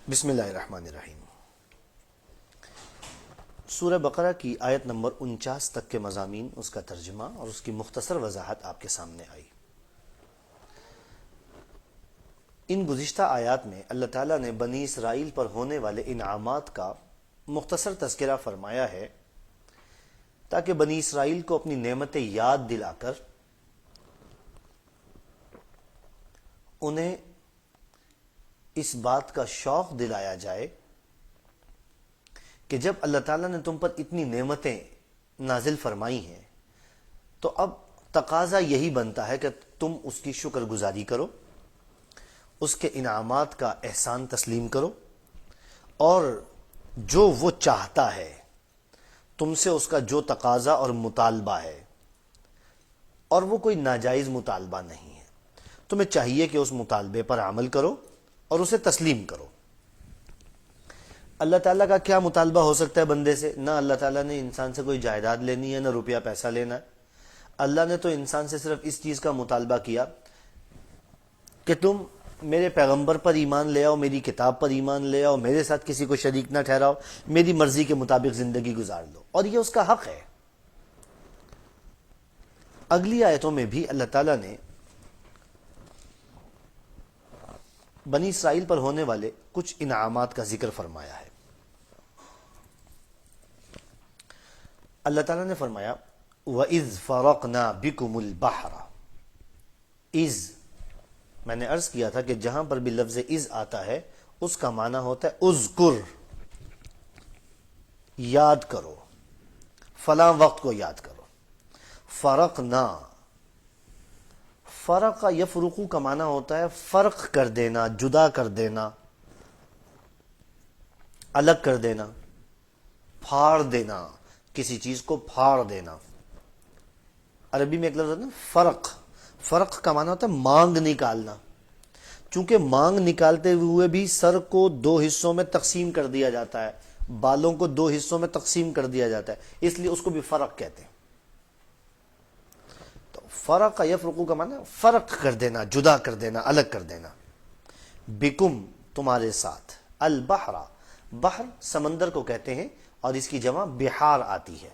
بسم اللہ الرحمن الرحیم۔ سورہ بقرہ کی آیت نمبر 49 تک کے مضامین، اس کا ترجمہ اور اس کی مختصر وضاحت آپ کے سامنے آئی۔ ان گزشتہ آیات میں اللہ تعالیٰ نے بنی اسرائیل پر ہونے والے انعامات کا مختصر تذکرہ فرمایا ہے تاکہ بنی اسرائیل کو اپنی نعمتیں یاد دلا کر انہیں اس بات کا شوق دلایا جائے کہ جب اللہ تعالیٰ نے تم پر اتنی نعمتیں نازل فرمائی ہیں تو اب تقاضا یہی بنتا ہے کہ تم اس کی شکر گزاری کرو، اس کے انعامات کا احسان تسلیم کرو، اور جو وہ چاہتا ہے تم سے، اس کا جو تقاضا اور مطالبہ ہے، اور وہ کوئی ناجائز مطالبہ نہیں ہے، تمہیں چاہیے کہ اس مطالبے پر عمل کرو اور اسے تسلیم کرو۔ اللہ تعالیٰ کا کیا مطالبہ ہو سکتا ہے بندے سے؟ نہ اللہ تعالیٰ نے انسان سے کوئی جائیداد لینی ہے، نہ روپیہ پیسہ لینا ہے۔ اللہ نے تو انسان سے صرف اس چیز کا مطالبہ کیا کہ تم میرے پیغمبر پر ایمان لے آؤ، میری کتاب پر ایمان لے آؤ، میرے ساتھ کسی کو شریک نہ ٹھہراؤ، میری مرضی کے مطابق زندگی گزار لو، اور یہ اس کا حق ہے۔ اگلی آیتوں میں بھی اللہ تعالیٰ نے بنی اسرائیل پر ہونے والے کچھ انعامات کا ذکر فرمایا ہے۔ اللہ تعالیٰ نے فرمایا وَإِذْ فَرَقْنَا بِكُمُ الْبَحْرَ۔ اِذ، میں نے عرض کیا تھا کہ جہاں پر بھی لفظ اِذ آتا ہے اس کا معنی ہوتا ہے اذکر، یاد کرو، فلاں وقت کو یاد کرو۔ فرقنا، فرق یفرقو کا معنی ہوتا ہے فرق کر دینا، جدا کر دینا، الگ کر دینا، پھاڑ دینا، کسی چیز کو پھاڑ دینا۔ عربی میں ایک لفظ ہوتا ہے فرق، فرق کا معنی ہوتا ہے مانگ نکالنا۔ چونکہ مانگ نکالتے ہوئے بھی سر کو دو حصوں میں تقسیم کر دیا جاتا ہے، بالوں کو دو حصوں میں تقسیم کر دیا جاتا ہے، اس لیے اس کو بھی فرق کہتے ہیں۔ تو فرق یفرقو کا معنی فرق کر دینا، جدا کر دینا، الگ کر دینا۔ بکم، تمہارے ساتھ، البحر، بحر سمندر کو کہتے ہیں اور اس کی جمع بحار آتی ہے۔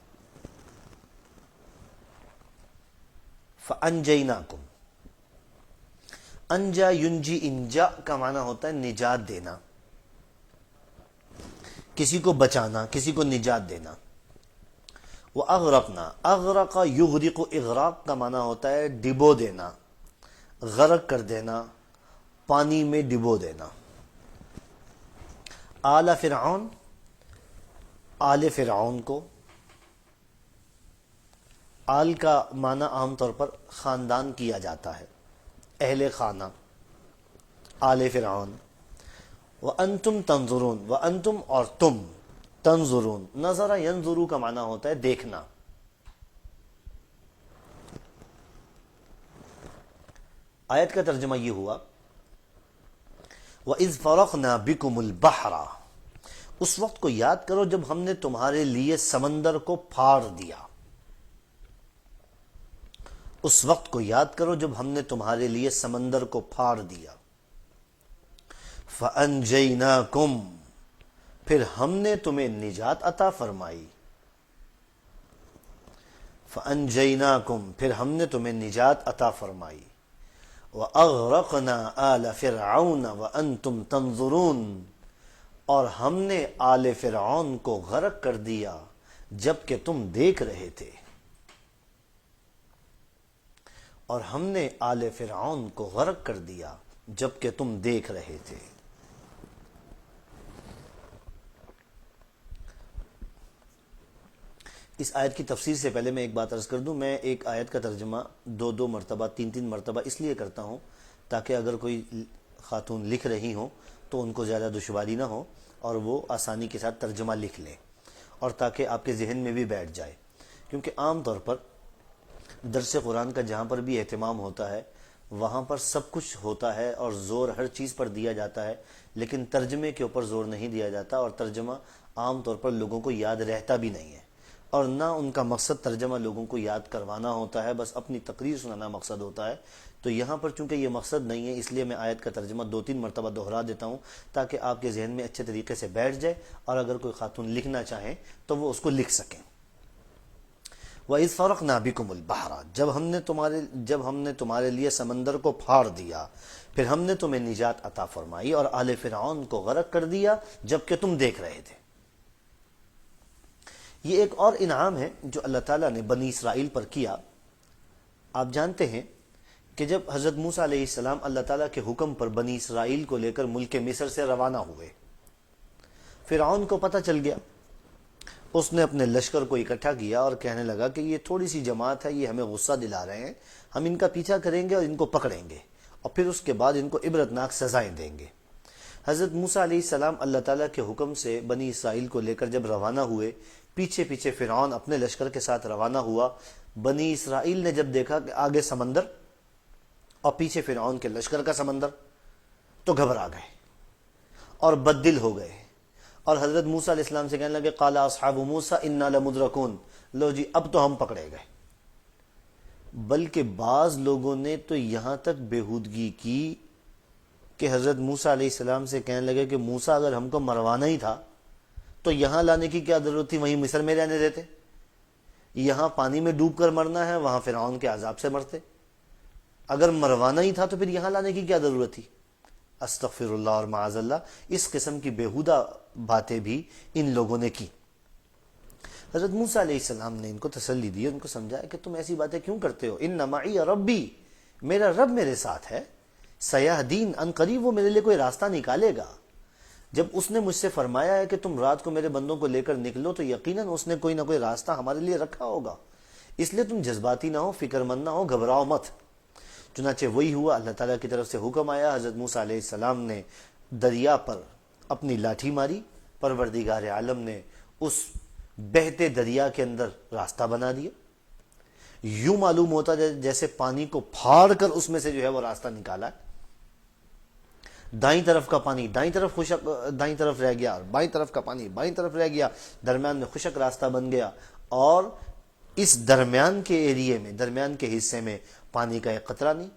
فَأَنْجَيْنَاكُمْ، انجا ینجی، انجا کا معنی ہوتا ہے نجات دینا، کسی کو بچانا، کسی کو نجات دینا۔ وَأَغْرَقْنَا، اغرق یغرق، اغراق کا معنی ہوتا ہے ڈبو دینا، غرق کر دینا، پانی میں ڈبو دینا۔ آل فرعون، آل فرعون کو، آل کا معنی عام طور پر خاندان کیا جاتا ہے، اہل خانہ، آل فرعون۔ وَأَنْتُمْ تَنْظُرُونَ، وَأَنْتُمْ، اور تم، تنظرون، نظر ینظرو کا معنی ہوتا ہے دیکھنا۔ آیت کا ترجمہ یہ ہوا وَإِذْ فَرَقْنَا بِكُمُ الْبَحْرَ، اس وقت کو یاد کرو جب ہم نے تمہارے لیے سمندر کو پھاڑ دیا۔ اس وقت کو یاد کرو جب ہم نے تمہارے لیے سمندر کو پھاڑ دیا۔ فَأَنْجَيْنَاكُمْ، پھر ہم نے تمہیں نجات عطا فرمائی۔ فَأَنْجَيْنَاكُمْ، پھر ہم نے تمہیں نجات عطا فرمائی۔ وَأَغْرَقْنَا آلَ فِرْعَوْنَ وَأَنْتُمْ تَنْظُرُونَ، اور ہم نے آل فرعون کو غرق کر دیا جبکہ تم دیکھ رہے تھے۔ اور ہم نے آل فرعون کو غرق کر دیا جبکہ تم دیکھ رہے تھے۔ اس آیت کی تفسیر سے پہلے میں ایک بات عرض کر دوں، میں ایک آیت کا ترجمہ دو مرتبہ، تین مرتبہ اس لیے کرتا ہوں تاکہ اگر کوئی خاتون لکھ رہی ہوں تو ان کو زیادہ دشواری نہ ہو اور وہ آسانی کے ساتھ ترجمہ لکھ لیں، اور تاکہ آپ کے ذہن میں بھی بیٹھ جائے۔ کیونکہ عام طور پر درس قرآن کا جہاں پر بھی اہتمام ہوتا ہے وہاں پر سب کچھ ہوتا ہے اور زور ہر چیز پر دیا جاتا ہے، لیکن ترجمے کے اوپر زور نہیں دیا جاتا، اور ترجمہ عام طور پر لوگوں کو یاد رہتا بھی نہیں ہے۔ اور نہ ان کا مقصد ترجمہ لوگوں کو یاد کروانا ہوتا ہے، بس اپنی تقریر سنانا مقصد ہوتا ہے۔ تو یہاں پر چونکہ یہ مقصد نہیں ہے، اس لیے میں آیت کا ترجمہ 2-3 مرتبہ دہرا دیتا ہوں تاکہ آپ کے ذہن میں اچھے طریقے سے بیٹھ جائے، اور اگر کوئی خاتون لکھنا چاہیں تو وہ اس کو لکھ سکیں۔ وَإِذْ فَرَقْنَا بِكُمُ الْبَحْرَ، جب ہم نے تمہارے لیے سمندر کو پھاڑ دیا، پھر ہم نے تمہیں نجات عطا فرمائی اور آل فرعون کو غرق کر دیا جبکہ تم دیکھ رہے تھے۔ یہ ایک اور انعام ہے جو اللہ تعالیٰ نے بنی اسرائیل پر کیا۔ آپ جانتے ہیں کہ جب حضرت موسیٰ علیہ السلام اللہ تعالیٰ کے حکم پر بنی اسرائیل کو لے کر ملک مصر سے روانہ ہوئے، فرعون کو پتہ چل گیا، اس نے اپنے لشکر کو اکٹھا کیا اور کہنے لگا کہ یہ تھوڑی سی جماعت ہے، یہ ہمیں غصہ دلا رہے ہیں، ہم ان کا پیچھا کریں گے اور ان کو پکڑیں گے اور پھر اس کے بعد ان کو عبرتناک سزائیں دیں گے۔ حضرت موسیٰ علیہ السلام اللہ تعالیٰ کے حکم سے بنی اسرائیل کو لے کر جب روانہ ہوئے، پیچھے پیچھے فرعون اپنے لشکر کے ساتھ روانہ ہوا۔ بنی اسرائیل نے جب دیکھا کہ آگے سمندر اور پیچھے فرعون کے لشکر کا سمندر، تو گھبرا گئے اور بددل ہو گئے، اور حضرت موسیٰ علیہ السلام سے کہنے لگے قال اصحاب موسیٰ انا لمدرکون، لو جی اب تو ہم پکڑے گئے۔ بلکہ بعض لوگوں نے تو یہاں تک بےہودگی کی کہ حضرت موسیٰ علیہ السلام سے کہنے لگے کہ موسیٰ اگر ہم کو مروانا ہی تھا تو یہاں لانے کی کیا ضرورت تھی، وہیں مصر میں رہنے دیتے، یہاں پانی میں ڈوب کر مرنا ہے، وہاں فرعون کے عذاب سے مرتے، اگر مروانا ہی تھا تو پھر یہاں لانے کی کیا ضرورت تھی۔ استغفر اللہ اور معاذ اللہ، اس قسم کی بیہودہ باتیں بھی ان لوگوں نے کی۔ حضرت موسیٰ علیہ السلام نے ان کو تسلی دی، ان کو سمجھایا کہ تم ایسی باتیں کیوں کرتے ہو، ان معی ربی، میرا رب میرے ساتھ ہے، سیہدین، ان قریب وہ میرے لیے کوئی راستہ نکالے گا۔ جب اس نے مجھ سے فرمایا ہے کہ تم رات کو میرے بندوں کو لے کر نکلو تو یقیناً اس نے کوئی نہ کوئی راستہ ہمارے لیے رکھا ہوگا، اس لیے تم جذباتی نہ ہو، فکر مند نہ ہو، گھبراؤ مت۔ چنانچہ وہی ہوا، اللہ تعالیٰ کی طرف سے حکم آیا، حضرت موسیٰ علیہ السلام نے دریا پر اپنی لاٹھی ماری، پروردگار عالم نے اس بہتے دریا کے اندر راستہ بنا دیا، یوں معلوم ہوتا جیسے پانی کو پھاڑ کر اس میں سے جو ہے وہ راستہ نکالا ہے۔ دائیں طرف کا پانی دائیں طرف رہ گیا، اور بائیں طرف کا پانی بائیں طرف رہ گیا، درمیان میں خشک راستہ بن گیا، اور اس درمیان کے ایریے میں، درمیان کے حصے میں پانی کا ایک قطرہ نہیں۔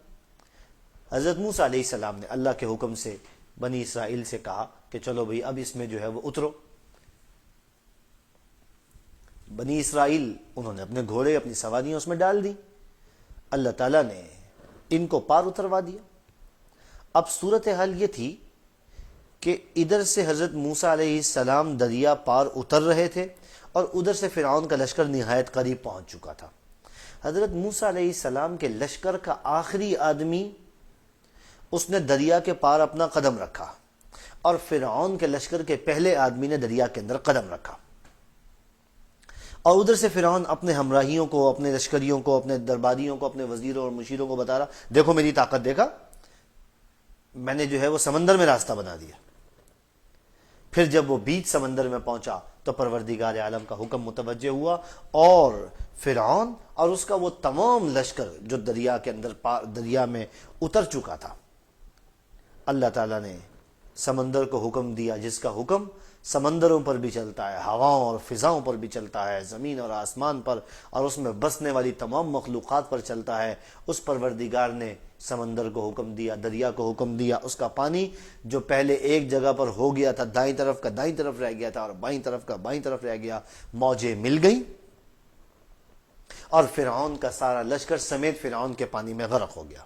حضرت موسیٰ علیہ السلام نے اللہ کے حکم سے بنی اسرائیل سے کہا کہ چلو بھئی اب اس میں جو ہے وہ اترو۔ بنی اسرائیل انہوں نے اپنے گھوڑے، اپنی سواریاں اس میں ڈال دی، اللہ تعالیٰ نے ان کو پار اتروا دیا۔ اب صورتحال یہ تھی کہ ادھر سے حضرت موسیٰ علیہ السلام دریا پار اتر رہے تھے اور ادھر سے فرعون کا لشکر نہایت قریب پہنچ چکا تھا۔ حضرت موسیٰ علیہ السلام کے لشکر کا آخری آدمی اس نے دریا کے پار اپنا قدم رکھا، اور فرعون کے لشکر کے پہلے آدمی نے دریا کے اندر قدم رکھا، اور ادھر سے فرعون اپنے ہمراہیوں کو، اپنے لشکریوں کو، اپنے درباریوں کو، اپنے وزیروں اور مشیروں کو بتا رہا، دیکھو میری طاقت، دیکھا میں نے جو ہے وہ سمندر میں راستہ بنا دیا۔ پھر جب وہ بیچ سمندر میں پہنچا تو پروردگار عالم کا حکم متوجہ ہوا، اور فرعون اور اس کا وہ تمام لشکر جو دریا کے اندر دریا میں اتر چکا تھا، اللہ تعالیٰ نے سمندر کو حکم دیا، جس کا حکم سمندروں پر بھی چلتا ہے، ہواؤں اور فضاؤں پر بھی چلتا ہے، زمین اور آسمان پر اور اس میں بسنے والی تمام مخلوقات پر چلتا ہے۔ اس پروردگار نے سمندر کو حکم دیا، دریا کو حکم دیا، اس کا پانی جو پہلے ایک جگہ پر ہو گیا تھا، دائیں طرف کا دائیں طرف رہ گیا تھا اور بائیں طرف کا بائیں طرف رہ گیا، موجیں مل گئیں اور فرعون کا سارا لشکر سمیت فرعون کے پانی میں غرق ہو گیا۔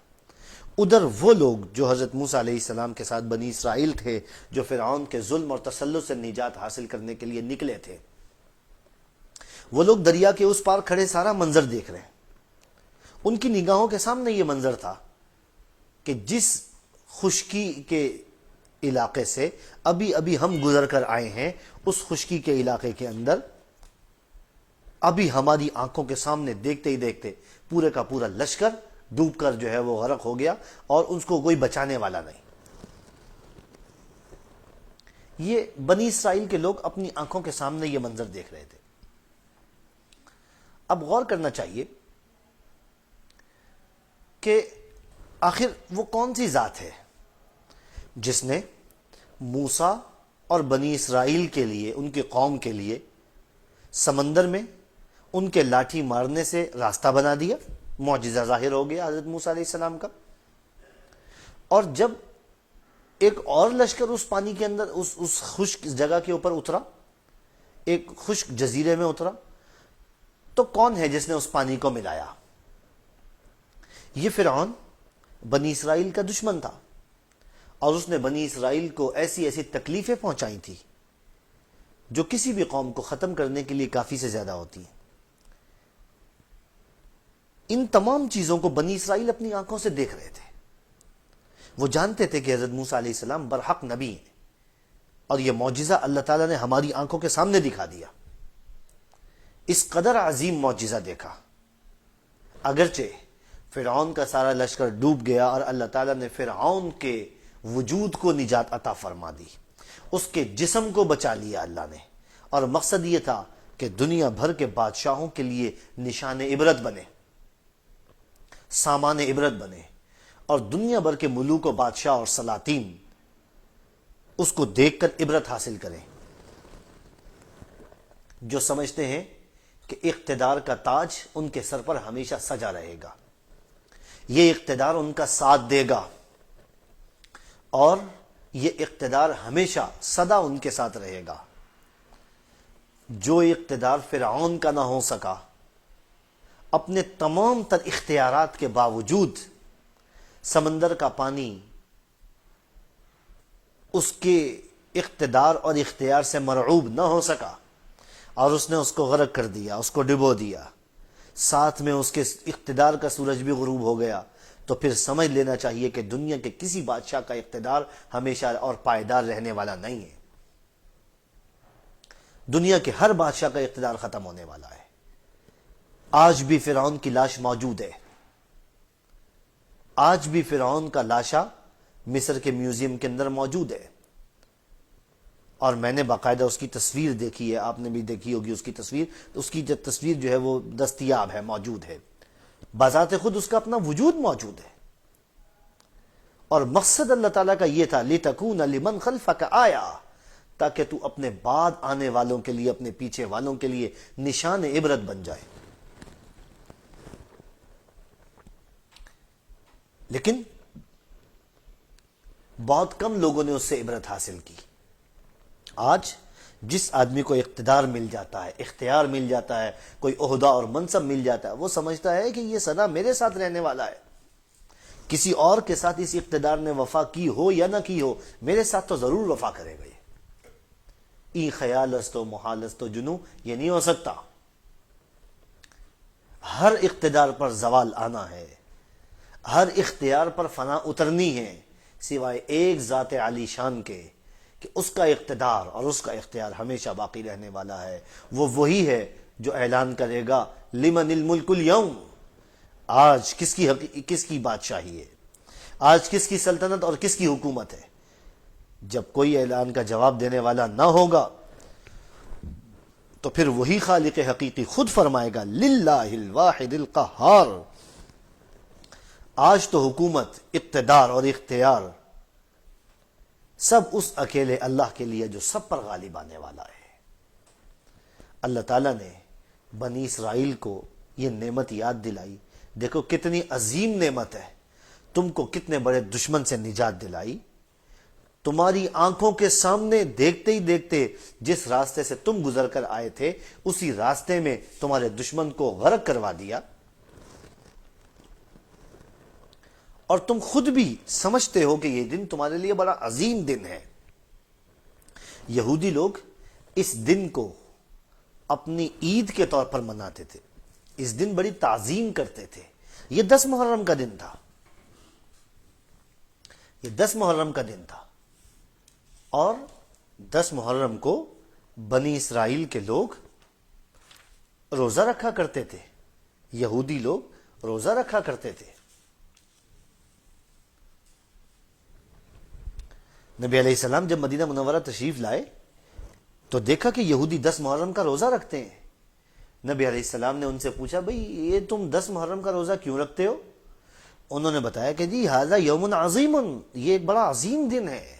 ادھر وہ لوگ جو حضرت موسیٰ علیہ السلام کے ساتھ بنی اسرائیل تھے، جو فرعون کے ظلم اور تسلط سے نجات حاصل کرنے کے لیے نکلے تھے، وہ لوگ دریا کے اس پار کھڑے سارا منظر دیکھ رہے ہیں۔ ان کی نگاہوں کے سامنے یہ منظر تھا کہ جس خشکی کے علاقے سے ابھی ابھی ہم گزر کر آئے ہیں، اس خشکی کے علاقے کے اندر ابھی ہماری آنکھوں کے سامنے دیکھتے ہی دیکھتے پورے کا پورا لشکر ڈوب کر جو ہے وہ غرق ہو گیا، اور اس کو کوئی بچانے والا نہیں۔ یہ بنی اسرائیل کے لوگ اپنی آنکھوں کے سامنے یہ منظر دیکھ رہے تھے۔ اب غور کرنا چاہیے کہ آخر وہ کون سی ذات ہے جس نے موسیٰ اور بنی اسرائیل کے لیے، ان کی قوم کے لیے، سمندر میں ان کے لاٹھی مارنے سے راستہ بنا دیا، معجزہ ظاہر ہو گیا حضرت موسیٰ علیہ السلام کا۔ اور جب ایک اور لشکر اس پانی کے اندر اس خشک جگہ کے اوپر اترا، ایک خشک جزیرے میں اترا، تو کون ہے جس نے اس پانی کو ملایا؟ یہ فرعون بنی اسرائیل کا دشمن تھا، اور اس نے بنی اسرائیل کو ایسی ایسی تکلیفیں پہنچائی تھی جو کسی بھی قوم کو ختم کرنے کے لیے کافی سے زیادہ ہوتی ہیں۔ ان تمام چیزوں کو بنی اسرائیل اپنی آنکھوں سے دیکھ رہے تھے۔ وہ جانتے تھے کہ حضرت موسیٰ علیہ السلام برحق نبی ہیں، اور یہ معجزہ اللہ تعالیٰ نے ہماری آنکھوں کے سامنے دکھا دیا۔ اس قدر عظیم معجزہ دیکھا، اگرچہ فرعون کا سارا لشکر ڈوب گیا، اور اللہ تعالیٰ نے فرعون کے وجود کو نجات عطا فرما دی، اس کے جسم کو بچا لیا اللہ نے، اور مقصد یہ تھا کہ دنیا بھر کے بادشاہوں کے لیے نشان عبرت بنے، سامان عبرت بنے، اور دنیا بھر کے ملوک و بادشاہ اور سلاطین اس کو دیکھ کر عبرت حاصل کریں، جو سمجھتے ہیں کہ اقتدار کا تاج ان کے سر پر ہمیشہ سجا رہے گا، یہ اقتدار ان کا ساتھ دے گا، اور یہ اقتدار ہمیشہ سدا ان کے ساتھ رہے گا۔ جو اقتدار فرعون کا نہ ہو سکا، اپنے تمام تر اختیارات کے باوجود سمندر کا پانی اس کے اقتدار اور اختیار سے مرعوب نہ ہو سکا، اور اس نے اس کو غرق کر دیا، اس کو ڈبو دیا، ساتھ میں اس کے اقتدار کا سورج بھی غروب ہو گیا، تو پھر سمجھ لینا چاہیے کہ دنیا کے کسی بادشاہ کا اقتدار ہمیشہ اور پائیدار رہنے والا نہیں ہے۔ دنیا کے ہر بادشاہ کا اقتدار ختم ہونے والا ہے۔ آج بھی فرعون کی لاش موجود ہے، آج بھی فرعون کا لاشا مصر کے میوزیم کے اندر موجود ہے، اور میں نے باقاعدہ اس کی تصویر دیکھی ہے، آپ نے بھی دیکھی ہوگی اس کی تصویر، اس کی تصویر جو ہے وہ دستیاب ہے، موجود ہے، بذات خود اس کا اپنا وجود موجود ہے۔ اور مقصد اللہ تعالیٰ کا یہ تھا لِتَكُونَ لِمَنْ خَلْفَكَ آیَةً، تاکہ تو اپنے بعد آنے والوں کے لیے، اپنے پیچھے والوں کے لیے نشان عبرت بن جائے۔ لیکن بہت کم لوگوں نے اس سے عبرت حاصل کی۔ آج جس آدمی کو اقتدار مل جاتا ہے، اختیار مل جاتا ہے، کوئی عہدہ اور منصب مل جاتا ہے، وہ سمجھتا ہے کہ یہ سدا میرے ساتھ رہنے والا ہے، کسی اور کے ساتھ اس اقتدار نے وفا کی ہو یا نہ کی ہو، میرے ساتھ تو ضرور وفا کرے گا۔ ای خیال است و محال است و جنو، یہ نہیں ہو سکتا۔ ہر اقتدار پر زوال آنا ہے، ہر اختیار پر فنا اترنی ہے، سوائے ایک ذات عالی شان کے، کہ اس کا اقتدار اور اس کا اختیار ہمیشہ باقی رہنے والا ہے۔ وہ وہی ہے جو اعلان کرے گا لمن الملک اليوم، آج کس کی بادشاہی ہے، آج کس کی سلطنت اور کس کی حکومت ہے۔ جب کوئی اعلان کا جواب دینے والا نہ ہوگا تو پھر وہی خالق حقیقی خود فرمائے گا للہ الواحد القہار، آج تو حکومت، اقتدار اور اختیار سب اس اکیلے اللہ کے لیے جو سب پر غالب آنے والا ہے۔ اللہ تعالیٰ نے بنی اسرائیل کو یہ نعمت یاد دلائی، دیکھو کتنی عظیم نعمت ہے، تم کو کتنے بڑے دشمن سے نجات دلائی، تمہاری آنکھوں کے سامنے دیکھتے ہی دیکھتے جس راستے سے تم گزر کر آئے تھے اسی راستے میں تمہارے دشمن کو غرق کروا دیا، اور تم خود بھی سمجھتے ہو کہ یہ دن تمہارے لیے بڑا عظیم دن ہے۔ یہودی لوگ اس دن کو اپنی عید کے طور پر مناتے تھے، اس دن بڑی تعظیم کرتے تھے۔ یہ 10 محرم کا دن تھا، یہ 10 محرم کا دن تھا، اور 10 محرم کو بنی اسرائیل کے لوگ روزہ رکھا کرتے تھے، یہودی لوگ روزہ رکھا کرتے تھے۔ نبی علیہ السلام جب مدینہ منورہ تشریف لائے تو دیکھا کہ یہودی 10 محرم کا روزہ رکھتے ہیں۔ نبی علیہ السلام نے ان سے پوچھا بھئی یہ تم 10 محرم کا روزہ کیوں رکھتے ہو؟ انہوں نے بتایا کہ جی ھذا یوم عظیم، یہ ایک بڑا عظیم دن ہے،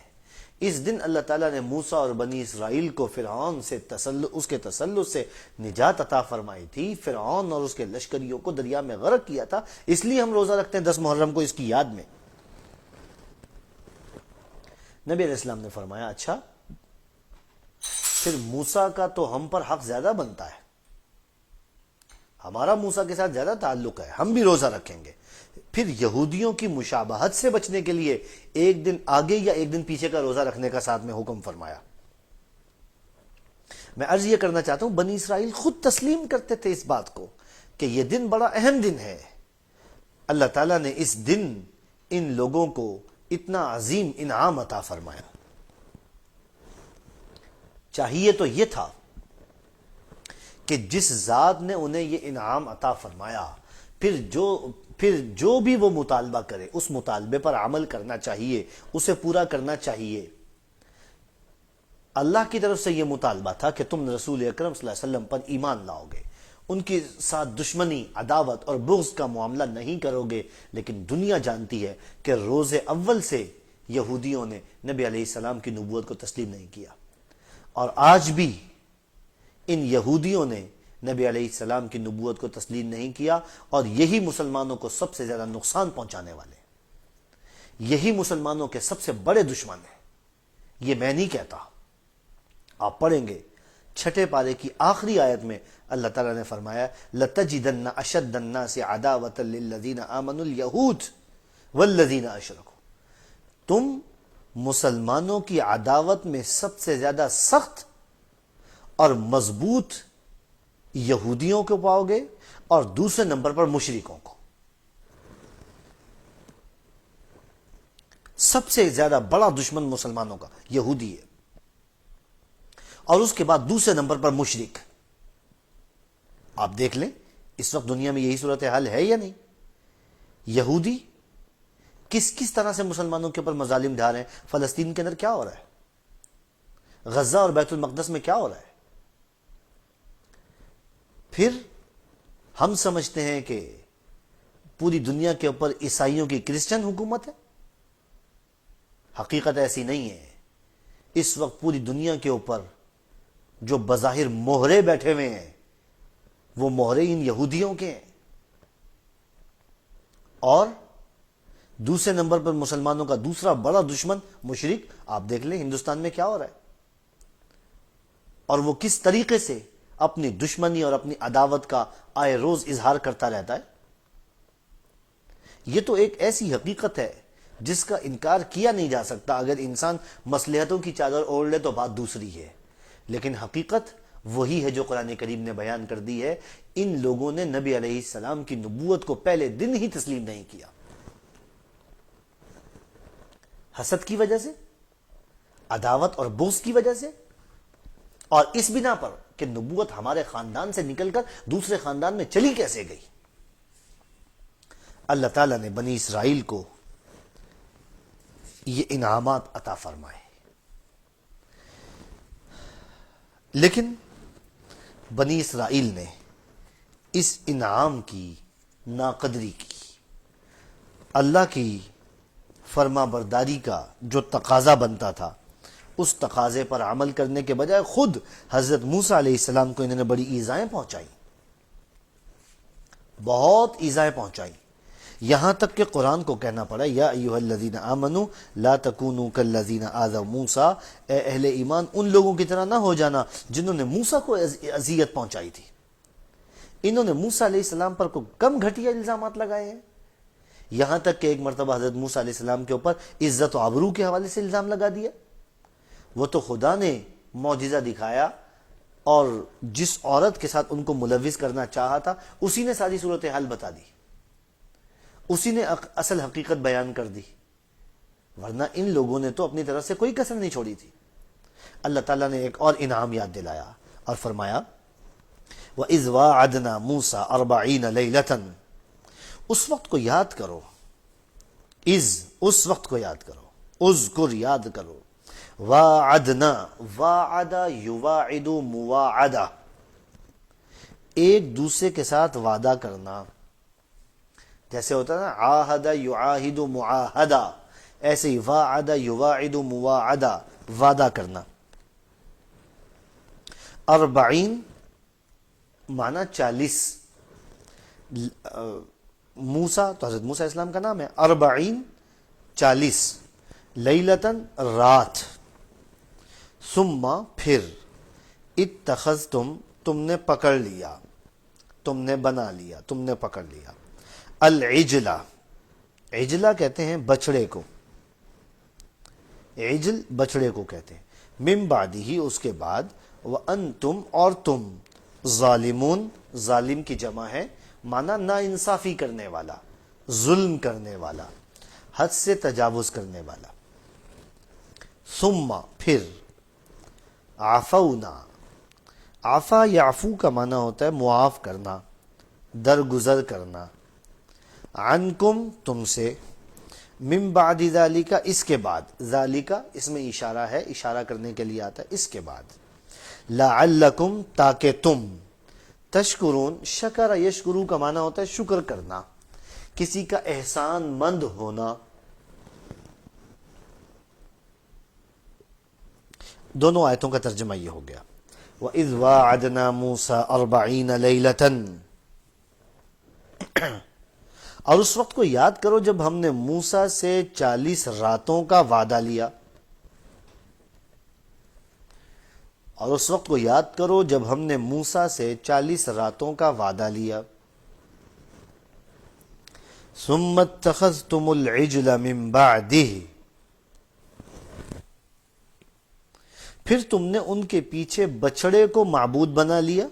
اس دن اللہ تعالیٰ نے موسیٰ اور بنی اسرائیل کو فرعون سے اس کے تسلط سے نجات عطا فرمائی تھی. فرعون اور اس کے لشکریوں کو دریا میں غرق کیا تھا. اس لیے ہم روزہ رکھتے ہیں 10 محرم کو اس کی یاد میں. نبی علیہ السلام نے فرمایا اچھا پھر موسیٰ کا تو ہم پر حق زیادہ بنتا ہے, ہمارا موسیٰ کے ساتھ زیادہ تعلق ہے, ہم بھی روزہ رکھیں گے. پھر یہودیوں کی مشابہت سے بچنے کے لیے ایک دن آگے یا ایک دن پیچھے کا روزہ رکھنے کا ساتھ میں حکم فرمایا. میں عرض یہ کرنا چاہتا ہوں بنی اسرائیل خود تسلیم کرتے تھے اس بات کو کہ یہ دن بڑا اہم دن ہے. اللہ تعالیٰ نے اس دن ان لوگوں کو اتنا عظیم انعام عطا فرمایا. چاہیے تو یہ تھا کہ جس ذات نے انہیں یہ انعام عطا فرمایا پھر جو بھی وہ مطالبہ کرے اس مطالبے پر عمل کرنا چاہیے, اسے پورا کرنا چاہیے. اللہ کی طرف سے یہ مطالبہ تھا کہ تم رسول اکرم صلی اللہ علیہ وسلم پر ایمان لاؤ گے, ان کے ساتھ دشمنی, عداوت اور بغض کا معاملہ نہیں کرو گے. لیکن دنیا جانتی ہے کہ روز اول سے یہودیوں نے نبی علیہ السلام کی نبوت کو تسلیم نہیں کیا, اور آج بھی ان یہودیوں نے نبی علیہ السلام کی نبوت کو تسلیم نہیں کیا, اور یہی مسلمانوں کو سب سے زیادہ نقصان پہنچانے والے, یہی مسلمانوں کے سب سے بڑے دشمن ہیں. یہ میں نہیں کہتا, آپ پڑھیں گے 6 پارے کی آخری آیت میں اللہ تعالیٰ نے فرمایا لَتَجِدَنَّ أَشَدَّ النَّاسِ عَدَاوَةً لِلَّذِينَ آمَنُوا الْيَهُودِ وَالَّذِينَ أَشْرَكُوا, تم مسلمانوں کی عداوت میں سب سے زیادہ سخت اور مضبوط یہودیوں کو پاؤ گے, اور دوسرے نمبر پر مشرکوں کو. سب سے زیادہ بڑا دشمن مسلمانوں کا یہودی ہے, اور اس کے بعد دوسرے نمبر پر مشرک. آپ دیکھ لیں اس وقت دنیا میں یہی صورتحال ہے یا نہیں. یہودی کس طرح سے مسلمانوں کے اوپر مظالم ڈھا رہے ہیں. فلسطین کے اندر کیا ہو رہا ہے, غزہ اور بیت المقدس میں کیا ہو رہا ہے. پھر ہم سمجھتے ہیں کہ پوری دنیا کے اوپر عیسائیوں کی کرسچن حکومت ہے. حقیقت ایسی نہیں ہے. اس وقت پوری دنیا کے اوپر جو بظاہر مہرے بیٹھے ہوئے ہیں وہ مہرے ان یہودیوں کے ہیں, اور دوسرے نمبر پر مسلمانوں کا دوسرا بڑا دشمن مشرک. آپ دیکھ لیں ہندوستان میں کیا ہو رہا ہے, اور وہ کس طریقے سے اپنی دشمنی اور اپنی عداوت کا آئے روز اظہار کرتا رہتا ہے. یہ تو ایک ایسی حقیقت ہے جس کا انکار کیا نہیں جا سکتا. اگر انسان مصلحتوں کی چادر اوڑھ لے تو بات دوسری ہے, لیکن حقیقت وہی ہے جو قرآن کریم نے بیان کر دی ہے. ان لوگوں نے نبی علیہ السلام کی نبوت کو پہلے دن ہی تسلیم نہیں کیا, حسد کی وجہ سے, عداوت اور بغض کی وجہ سے, اور اس بنا پر کہ نبوت ہمارے خاندان سے نکل کر دوسرے خاندان میں چلی کیسے گئی. اللہ تعالیٰ نے بنی اسرائیل کو یہ انعامات عطا فرمائے, لیکن بنی اسرائیل نے اس انعام کی ناقدری کی. اللہ کی فرما برداری کا جو تقاضا بنتا تھا اس تقاضے پر عمل کرنے کے بجائے خود حضرت موسیٰ علیہ السلام کو انہوں نے بڑی ایذائیں پہنچائی, بہت ایذائیں پہنچائی. یہاں تک کہ قرآن کو کہنا پڑا یا ایھا الذین آمنوا لا تکونوا کالذین آذوا موسیٰ, اے اہل ایمان ان لوگوں کی طرح نہ ہو جانا جنہوں نے موسیٰ کو اذیت پہنچائی تھی. انہوں نے موسیٰ علیہ السلام پر کوئی کم گھٹیا الزامات لگائے ہیں. یہاں تک کہ ایک مرتبہ حضرت موسیٰ علیہ السلام کے اوپر عزت و آبرو کے حوالے سے الزام لگا دیا. وہ تو خدا نے معجزہ دکھایا اور جس عورت کے ساتھ ان کو ملوث کرنا چاہا تھا اسی نے ساری صورتحال بتا دی, اسی نے اصل حقیقت بیان کر دی, ورنہ ان لوگوں نے تو اپنی طرف سے کوئی کسر نہیں چھوڑی تھی. اللہ تعالیٰ نے ایک اور انعام یاد دلایا اور فرمایا وَإِذْ وَاعَدْنَا مُوسَىٰ 40 لَيْلَةً, اس وقت کو یاد کرو, اس وقت کو یاد کرو, اذکر یاد کرو, وَاعَدْنَا وَاعَدَ یُوَاعِدُ مُوَاعَدَ, ایک دوسرے کے ساتھ وعدہ کرنا, جیسے ہوتا ہے نا عاہد یعاہد معاہدہ, ایسے ہی واعد یواعد مواعدہ، وعدہ کرنا. 40 معنی 40. موسیٰ تو حضرت موسیٰ السلام کا نام ہے. 40 40. لیلتن رات. ثم پھر اتخذتم تم نے پکڑ لیا، تم نے بنا لیا، تم نے پکڑ لیا. العجلہ، عجلہ کہتے ہیں بچڑے کو، عجل بچڑے کو کہتے ہیں. من بعدہ اس کے بعد، وانتم اور تم، ظالمون ظالم کی جمع ہے، مانا نا انصافی کرنے والا، ظلم کرنے والا، حد سے تجاوز کرنے والا. ثم پھر، عفونا، عفا یعفو کا معنی ہوتا ہے معاف کرنا، درگزر کرنا. عنکم تم سے، من بعد ذالک اس کے بعد، ذالک اس میں اشارہ ہے، اشارہ کرنے کے لیے آتا ہے اس کے بعد. لعلکم تاکہ تم، تشکرون شکر یشکرو کا معنی ہوتا ہے شکر کرنا، کسی کا احسان مند ہونا. دونوں آیتوں کا ترجمہ یہ ہو گیا. وَإِذْ وَاعَدْنَا مُوسَىٰ 40 لَيْلَةً، اور اس وقت کو یاد کرو جب ہم نے موسیٰ سے 40 راتوں کا وعدہ لیا. اور اس وقت کو یاد کرو جب ہم نے موسیٰ سے 40 راتوں کا وعدہ لیا. ثم اتخذتم العجل من بعدہ، پھر تم نے ان کے پیچھے بچڑے کو معبود بنا لیا.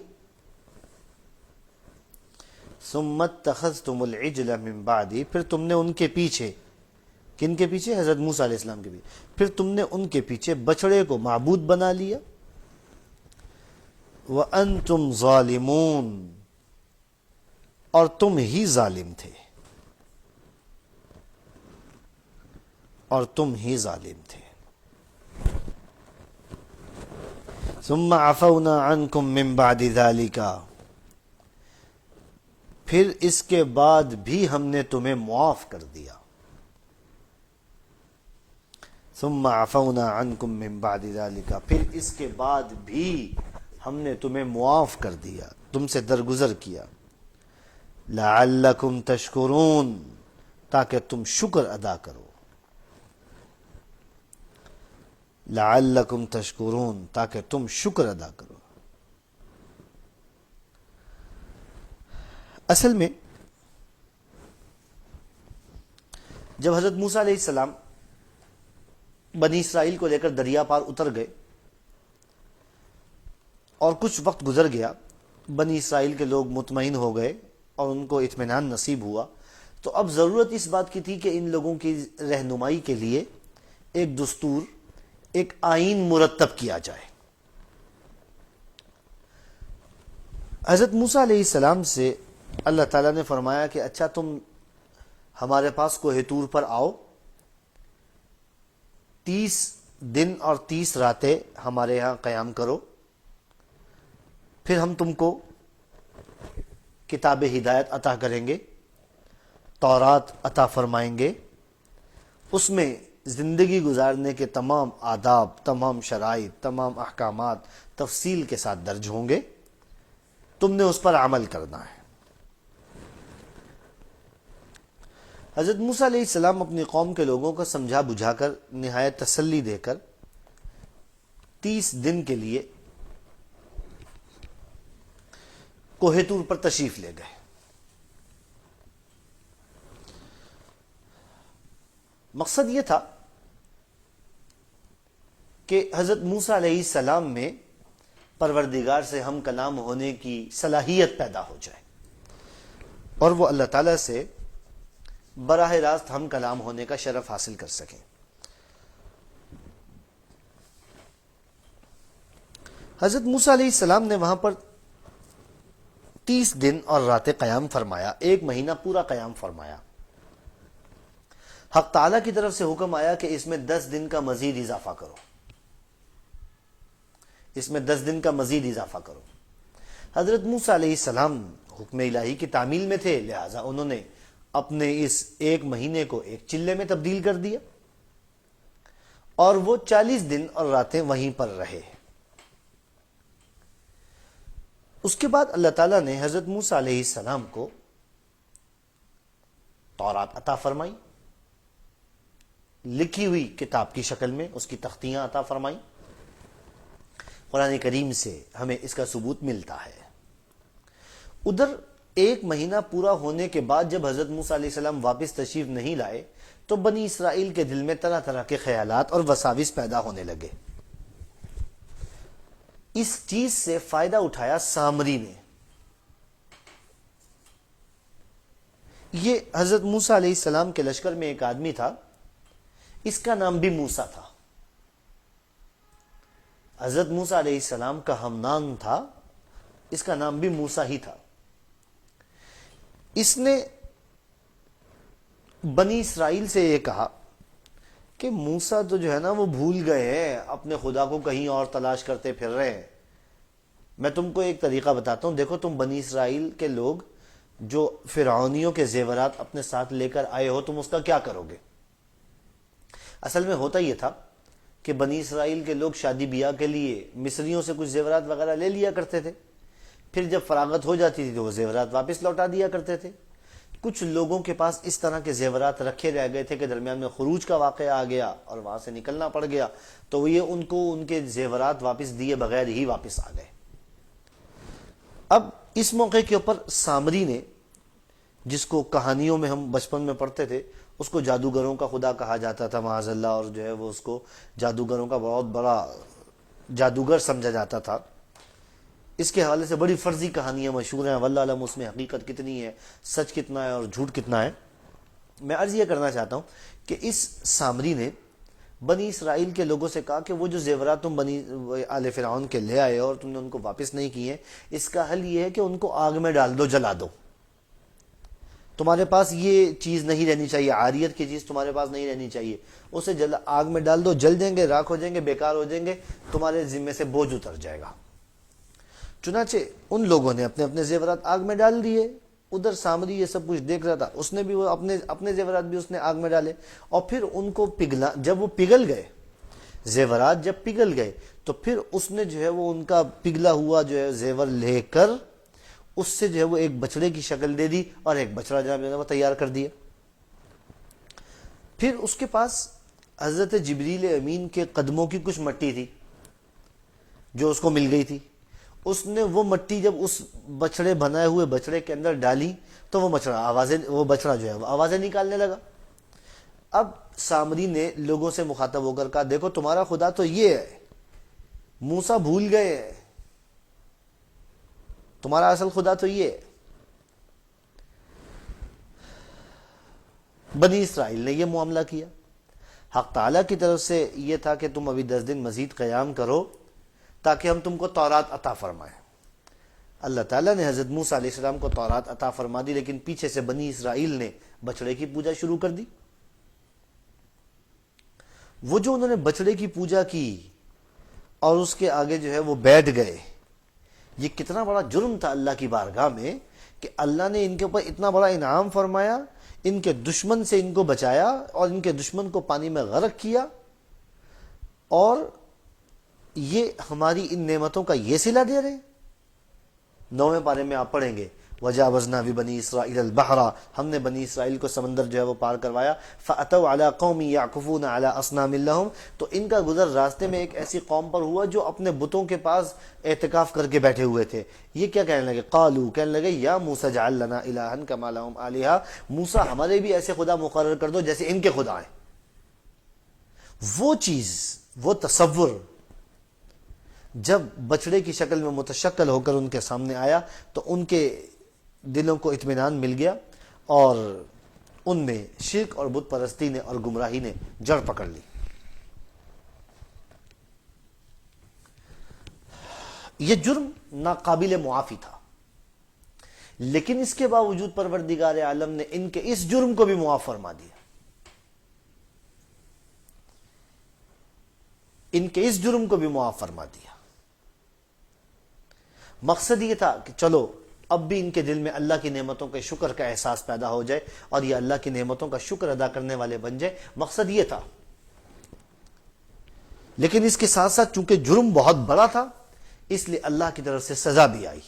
ثم اتخذتم العجل من بعدہ، پھر تم نے ان کے پیچھے، کن کے پیچھے؟ حضرت موسیٰ علیہ السلام کے پیچھے، پھر تم نے ان کے پیچھے بچڑے کو معبود بنا لیا. وَأَنْتُمْ ظَالِمُونَ، اور تم ہی ظالم تھے، اور تم ہی ظالم تھے. ثم عفونا عنکم من بعد ذلک، پھر اس کے بعد بھی ہم نے تمہیں معاف کر دیا. ثم عفونا عنکم من بعد ذلک، پھر اس کے بعد بھی ہم نے تمہیں معاف کر دیا، تم سے درگزر کیا. لعلکم تشکرون، تاکہ تم شکر ادا کرو. لعلکم تشکرون، تاکہ تم شکر ادا کرو. اصل میں جب حضرت موسیٰ علیہ السلام بنی اسرائیل کو لے کر دریا پار اتر گئے اور کچھ وقت گزر گیا، بنی اسرائیل کے لوگ مطمئن ہو گئے اور ان کو اطمینان نصیب ہوا، تو اب ضرورت اس بات کی تھی کہ ان لوگوں کی رہنمائی کے لیے ایک دستور، ایک آئین مرتب کیا جائے. حضرت موسیٰ علیہ السلام سے اللہ تعالیٰ نے فرمایا کہ اچھا تم ہمارے پاس کوہ طور پر آؤ، 30 دن اور 30 راتیں ہمارے یہاں قیام کرو، پھر ہم تم کو کتاب ہدایت عطا کریں گے، تورات عطا فرمائیں گے، اس میں زندگی گزارنے کے تمام آداب، تمام شرائط، تمام احکامات تفصیل کے ساتھ درج ہوں گے، تم نے اس پر عمل کرنا ہے. حضرت موسیٰ علیہ السلام اپنی قوم کے لوگوں کو سمجھا بجھا کر، نہایت تسلی دے کر 30 دن کے لیے کوہ طور پر تشریف لے گئے. مقصد یہ تھا کہ حضرت موسیٰ علیہ السلام میں پروردگار سے ہم کلام ہونے کی صلاحیت پیدا ہو جائے اور وہ اللہ تعالیٰ سے براہ راست ہم کلام ہونے کا شرف حاصل کر سکیں. حضرت موسیٰ علیہ السلام نے وہاں پر 30 دن اور راتیں قیام فرمایا، 1 مہینہ پورا قیام فرمایا. حق تعالیٰ کی طرف سے حکم آیا کہ اس میں 10 دن کا مزید اضافہ کرو، اس میں 10 دن کا مزید اضافہ کرو. حضرت موسیٰ علیہ السلام حکم الہی کی تعمیل میں تھے، لہٰذا انہوں نے اپنے اس 1 مہینے کو 1 چلے میں تبدیل کر دیا. اور وہ 40 دن اور راتیں وہیں پر رہے۔ اس کے بعد اللہ تعالیٰ نے حضرت موسیٰ علیہ السلام کو تورات عطا فرمائی، لکھی ہوئی کتاب کی شکل میں اس کی تختیاں عطا فرمائی۔ قرآن کریم سے ہمیں اس کا ثبوت ملتا ہے۔ ادھر 1 مہینہ پورا ہونے کے بعد جب حضرت موسیٰ علیہ السلام واپس تشریف نہیں لائے تو بنی اسرائیل کے دل میں طرح طرح کے خیالات اور وساوس پیدا ہونے لگے۔ اس چیز سے فائدہ اٹھایا سامری نے۔ یہ حضرت موسیٰ علیہ السلام کے لشکر میں ایک آدمی تھا، اس کا نام بھی موسیٰ تھا۔ حضرت موسیٰ علیہ السلام کا ہمنام تھا، اس کا نام بھی موسیٰ ہی تھا۔ اس نے بنی اسرائیل سے یہ کہا کہ موسیٰ تو جو ہے نا وہ بھول گئے ہیں، اپنے خدا کو کہیں اور تلاش کرتے پھر رہے ہیں۔ میں تم کو ایک طریقہ بتاتا ہوں، دیکھو تم بنی اسرائیل کے لوگ جو فرعونیوں کے زیورات اپنے ساتھ لے کر آئے ہو، تم اس کا کیا کرو گے؟ اصل میں ہوتا یہ تھا کہ بنی اسرائیل کے لوگ شادی بیاہ کے لیے مصریوں سے کچھ زیورات وغیرہ لے لیا کرتے تھے، پھر جب فراغت ہو جاتی تھی تو وہ زیورات واپس لوٹا دیا کرتے تھے۔ کچھ لوگوں کے پاس اس طرح کے زیورات رکھے رہ گئے تھے کہ درمیان میں خروج کا واقعہ آ گیا اور وہاں سے نکلنا پڑ گیا، تو یہ ان کو ان کے زیورات واپس دیے بغیر ہی واپس آ گئے۔ اب اس موقع کے اوپر سامری نے، جس کو کہانیوں میں ہم بچپن میں پڑھتے تھے، اس کو جادوگروں کا خدا کہا جاتا تھا معاذ اللہ، اور جو ہے وہ اس کو جادوگروں کا بہت بڑا جادوگر سمجھا جاتا تھا۔ اس کے حوالے سے بڑی فرضی کہانیاں مشہور ہیں، واللہ علم اس میں حقیقت کتنی ہے، سچ کتنا ہے اور جھوٹ کتنا ہے۔ میں عرض یہ کرنا چاہتا ہوں کہ اس سامری نے بنی اسرائیل کے لوگوں سے کہا کہ وہ جو زیورات تم بنی آل فرعون کے لے آئے اور تم نے ان کو واپس نہیں کیے، اس کا حل یہ ہے کہ ان کو آگ میں ڈال دو، جلا دو۔ تمہارے پاس یہ چیز نہیں رہنی چاہیے، عاریت کی چیز تمہارے پاس نہیں رہنی چاہیے، اسے آگ میں ڈال دو، جل جائیں گے، راکھ ہو جائیں گے، بیکار ہو جائیں گے، تمہارے ذمے سے بوجھ اتر جائے گا۔ چنانچہ ان لوگوں نے اپنے اپنے زیورات آگ میں ڈال دیے۔ ادھر سامری یہ سب کچھ دیکھ رہا تھا، اس نے بھی وہ اپنے زیورات بھی اس نے آگ میں ڈالے، اور پھر ان کو جب وہ پگھل گئے، زیورات جب پگھل گئے تو پھر اس نے جو ہے وہ ان کا پگھلا ہوا جو ہے زیور لے کر اس سے جو ہے وہ ایک بچڑے کی شکل دے دی، اور ایک بچڑا جو ہے وہ تیار کر دیا۔ پھر اس کے پاس حضرت جبریل امین کے قدموں کی کچھ مٹی تھی جو اس کو مل گئی تھی۔ اس نے وہ مٹی جب اس بچڑے بنائے ہوئے بچڑے کے اندر ڈالی تو وہ بچڑا جو ہے وہ آوازیں نکالنے لگا۔ اب سامری نے لوگوں سے مخاطب ہو کر کہا، دیکھو تمہارا خدا تو یہ ہے، موسیٰ بھول گئے، تمہارا اصل خدا تو یہ ہے۔ بنی اسرائیل نے یہ معاملہ کیا۔ حق تعالیٰ کی طرف سے یہ تھا کہ تم ابھی 10 دن مزید قیام کرو تاکہ ہم تم کو تورات عطا فرمائیں۔ اللہ تعالیٰ نے حضرت موسیٰ علیہ السلام کو تورات عطا فرما دی، لیکن پیچھے سے بنی اسرائیل نے بچڑے کی پوجا شروع کر دی۔ وہ جو انہوں نے بچڑے کی پوجا کی اور اس کے آگے جو ہے وہ بیٹھ گئے، یہ کتنا بڑا جرم تھا اللہ کی بارگاہ میں کہ اللہ نے ان کے اوپر اتنا بڑا انعام فرمایا، ان کے دشمن سے ان کو بچایا اور ان کے دشمن کو پانی میں غرق کیا، اور یہ ہماری ان نعمتوں کا یہ صلہ دے رہے ہیں۔ 9ویں پارے میں آپ پڑھیں گے، وَجَاوَزْنَا بِبَنِي إِسْرَائِيلَ الْبَحْرَ، ہم نے بنی اسرائیل کو سمندر جو ہے وہ پار کروایا، فَأَتَوْا عَلَىٰ قَوْمٍ يَعْكُفُونَ عَلَىٰ أَصْنَامٍ لَهُمْ، تو ان کا گزر راستے میں ایک ایسی قوم پر ہوا جو اپنے بتوں کے پاس اعتکاف کر کے بیٹھے ہوئے تھے۔ یہ کیا کہنے لگے؟ قالوا، کہنے لگے، یا موسیٰ اجعل لنا الہا کما لہم آلہہ، موسیٰ ہمارے بھی ایسے خدا مقرر کر دو جیسے ان کے خدا ہیں۔ وہ چیز، وہ تصور جب بچڑے کی شکل میں متشکل ہو کر ان کے سامنے آیا تو ان کے دلوں کو اطمینان مل گیا، اور ان میں شرک اور بت پرستی نے اور گمراہی نے جڑ پکڑ لی۔ یہ جرم ناقابل معافی تھا، لیکن اس کے باوجود پروردگار عالم نے ان کے اس جرم کو بھی معاف فرما دیا۔ ان کے اس جرم کو بھی معاف فرما دیا۔ مقصد یہ تھا کہ چلو اب بھی ان کے دل میں اللہ کی نعمتوں کے شکر کا احساس پیدا ہو جائے اور یہ اللہ کی نعمتوں کا شکر ادا کرنے والے بن جائے۔ مقصد یہ تھا۔ لیکن اس کے ساتھ ساتھ چونکہ جرم بہت بڑا تھا اس لیے اللہ کی طرف سے سزا بھی آئی.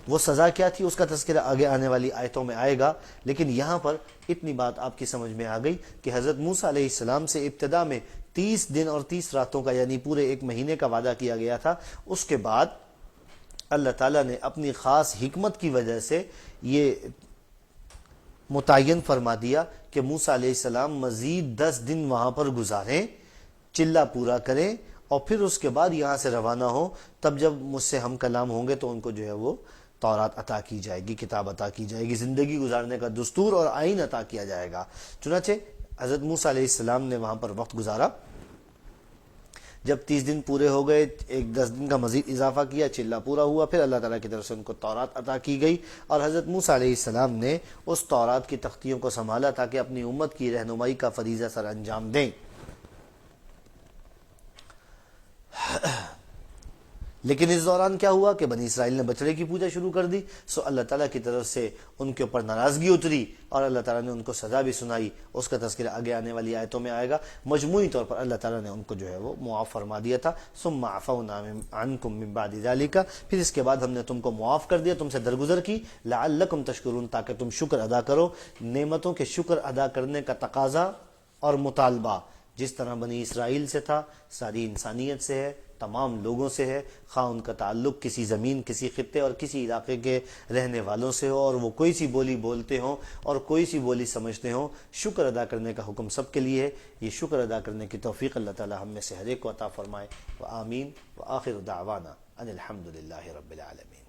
وہ سزا کیا تھی اس کا تذکرہ آگے آنے والی آیتوں میں آئے گا، لیکن یہاں پر اتنی بات آپ کی سمجھ میں آ گئی کہ حضرت موسیٰ علیہ السلام سے ابتدا میں 30 دن اور 30 راتوں کا یعنی پورے 1 مہینے کا وعدہ کیا گیا تھا. اس کے بعد اللہ تعالیٰ نے اپنی خاص حکمت کی وجہ سے یہ متعین فرما دیا کہ موسیٰ علیہ السلام مزید 10 دن وہاں پر گزاریں، چلہ پورا کریں، اور پھر اس کے بعد یہاں سے روانہ ہو. تب جب مجھ سے ہم کلام ہوں گے تو ان کو جو ہے وہ تورات عطا کی جائے گی، کتاب عطا کی جائے گی، زندگی گزارنے کا دستور اور آئین عطا کیا جائے گا. چنانچہ حضرت موسیٰ علیہ السلام نے وہاں پر وقت گزارا. جب 30 دن پورے ہو گئے، 10 دن کا مزید اضافہ کیا، چلہ پورا ہوا، پھر اللہ تعالیٰ کی طرف سے ان کو تورات عطا کی گئی، اور حضرت موسیٰ علیہ السلام نے اس تورات کی تختیوں کو سنبھالا تاکہ اپنی امت کی رہنمائی کا فریضہ سر انجام دیں. لیکن اس دوران کیا ہوا کہ بنی اسرائیل نے بچڑے کی پوجا شروع کر دی. سو اللہ تعالیٰ کی طرف سے ان کے اوپر ناراضگی اتری اور اللہ تعالیٰ نے ان کو سزا بھی سنائی. اس کا تذکرہ آگے آنے والی آیتوں میں آئے گا. مجموعی طور پر اللہ تعالیٰ نے ان کو جو ہے وہ معاف فرما دیا تھا. ثم عفونا عنکم من بعد ذلک، پھر اس کے بعد ہم نے تم کو معاف کر دیا، تم سے درگزر کی. لعلکم تشکرون، تاکہ تم شکر ادا کرو. نعمتوں کے شکر ادا کرنے کا تقاضا اور مطالبہ جس طرح بنی اسرائیل سے تھا، ساری انسانیت سے ہے، تمام لوگوں سے ہے، خواہ ان کا تعلق کسی زمین، کسی خطے اور کسی علاقے کے رہنے والوں سے ہو، اور وہ کوئی سی بولی بولتے ہوں اور کوئی سی بولی سمجھتے ہوں. شکر ادا کرنے کا حکم سب کے لیے ہے. یہ شکر ادا کرنے کی توفیق اللہ تعالی ہم میں سے ہر ایک کو عطا فرمائے. وآمین. وآخر دعوانا ان الحمد للہ رب العالمین.